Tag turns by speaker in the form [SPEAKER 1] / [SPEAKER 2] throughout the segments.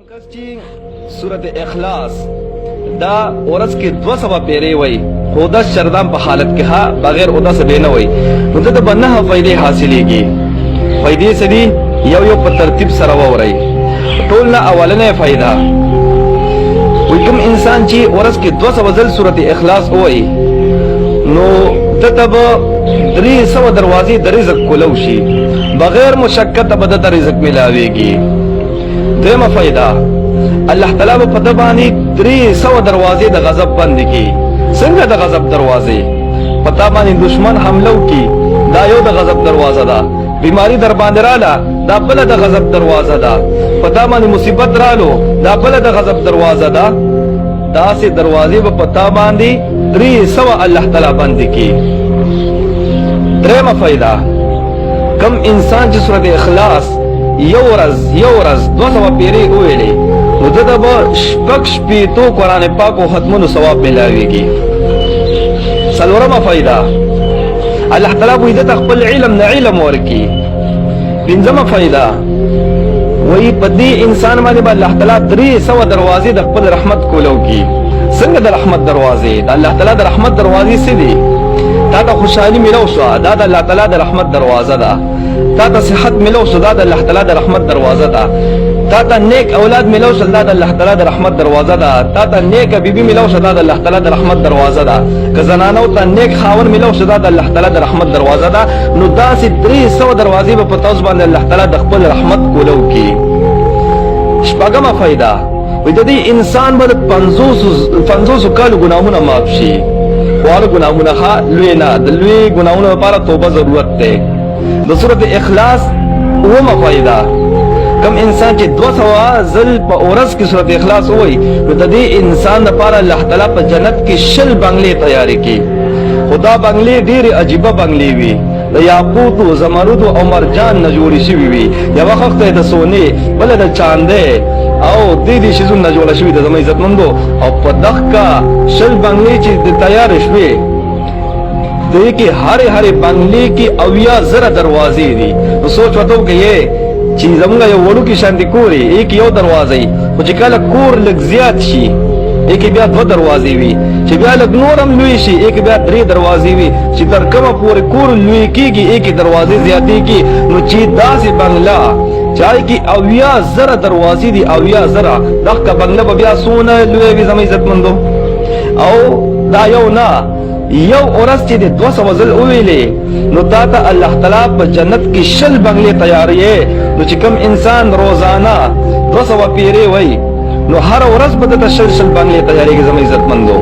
[SPEAKER 1] کس چې سورت اخلاص دا ورځ کې 200 پیری وای خو د شردام په حالت کې ها بغیر اودا څه نه وای نو ته به نه فائدې حاصلېږي فائدې سدي یو په ترتیب سره ووري ټول نه اولنې فائدہ وای کوم انسان چې ورځ کې 200 ځل سورت اخلاص وای نو تتب 300 دروازې د رزق کولو شي بغیر مشقت به د رزق ملاويږي دیمه فائدہ الله تعالی په دبانی 300 دروازې د غضب بند کی څنګه د غضب دروازې پتا باندې دشمن حمله وکي دا یو د غضب دروازه ده بیماری در باندې رااله دا بل د غضب دروازه ده پتا باندې مصیبت رالو دا بل د غضب دروازه ده دا سي دروازې په پتا باندې 300 الله تعالی بند کی دیمه فائدہ کم انسان چې سورۃ اخلاص یو ورځ 200 پیری ویلې نو دغه به شپږ شپېتو قرآن پاک او ختمونو ثواب ملاويږي څلورمه فائدہ الله تعالی به دې خپل علم نه علم ورکی پنځمه فائدہ وای په دې انسان باندې الله تعالی 300 دروازې د خپل رحمت کولو کی څنګه د رحمت دروازې د الله تعالی د رحمت دروازې سدي تا ته خوشحالي ملو شو دا د الله تعالی د رحمت دروازه ده تا ته صحت ملو شو دا د الله تعالی د رحمت دروازه ده تا ته نیک اولاد ملو شو دا د الله تعالی د رحمت دروازه ده تا ته نیک بیبي ملو شو دا د الله تعالی د رحمت دروازه ده که زنانو ته نیک خاون ملو شو دا د الله تعالی د رحمت دروازه ده نو دا سي 300 دروازې په تاسو باندې الله تعالی د خپل رحمت کولو کی شپږمه فائدہ وې د دې انسان باندې 500 کال ګناهونه معاف شي واره ګناهونه ها لوی نه د لوی ګناهونو لپاره توبه ضرورت ده د سورۃ اخلاص اومه فائدہ کم انسان چې 200 ځل په اورس کې سورۃ اخلاص وای نو د دې انسان لپاره الله تعالی په جنت کې شل بنگلې تیاری کړي خدا بنگلې ډېر عجیبه بنگلې وي د یاقوت او زمرد او مرجان نه جوړې شوی وي یو وخت د سونې بل د چاندې او دې شیزون نه جوړ شوی د زمې عزتمندو او په دغه شل بنگلې چې تیار شوي دې کې هر بنگلې کې اویا زره دروازې دي نو سوچ وته کې چې زمونږ یو وړو کې شاندې کورې یک یو دروازې خو چې کله کور لږ زیات شي یک بیا 2 دروازې وي چې بیا لږ نورم لوی شي یک بیا 3 دروازې وي چې تر کومه پورې کور لوی کېږي یک دروازې زیاتېږي نو چې داسې بنگلا چای کی اویا زره دروازې دي اویا زره دغه بنگله بیا سونه لوی وي زمې عزتمندو او دا یو نه یو اورس چې د 200 ځل ویلې نو تا ته الله تعالی په جنت کې شل بنگلې تیارې نو چې کوم انسان روزانه 200 پیری وای نو هر ورځ به د شل بنگلې تیارې زمې عزتمندو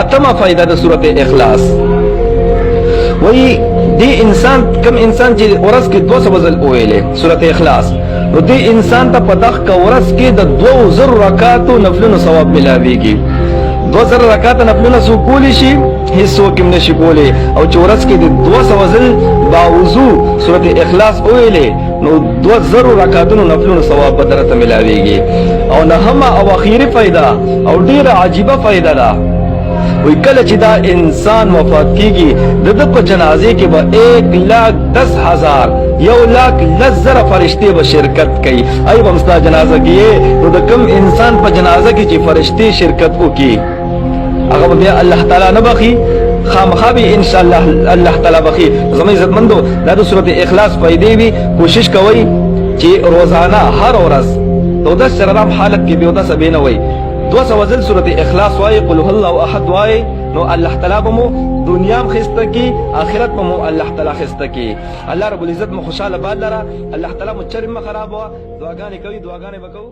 [SPEAKER 1] اتمه فائدہ د سورۃ اخلاص وای دی انسان کوم انسان چې ورځ کې 200 ځل ویلې سورۃ اخلاص نو دی انسان ته په دغه ورځ کې د 2000 رکعاتو نفلونو ثواب ملاويږي 2000 رکعات نفلونه سو کولی شي هیڅ وکم نشي کولی او چورس کې د 200 ځل باوضو سورۃ اخلاص ویلې نو 2000 رکعاتونو نفلونو ثواب بدرته ملاويږي او نه هم او اخیری فائدہ او ډیره عجیبه فائدہ ده وی کله چې دا انسان وفات کیږي د په جنازې کې به 1,10,000 1,10,000 فرشتي به شرکت کوي ای به مستا جنازه کې نو د کوم انسان په جنازه کې چې فرشتي شرکت وکي هغه به الله تعالی نه بخي خامخا به ان شاء الله الله تعالی بخي زمې عزتمندو دا د سورۃ اخلاص فائدې وي کوشش کوئ چې روزانه هر ورځ د شرم حالت کې به د سبینه وي 200 ځل سورۃ اخلاص وای قل هو الله احد وای نو الله تعالی بمو دنیا هم خسته کی اخرت بمو الله تعالی خسته کی الله رب العزت مو خوشاله باد لره الله تعالی مو چرم خراب وا دعاګانې کوي دعاګانې وکړو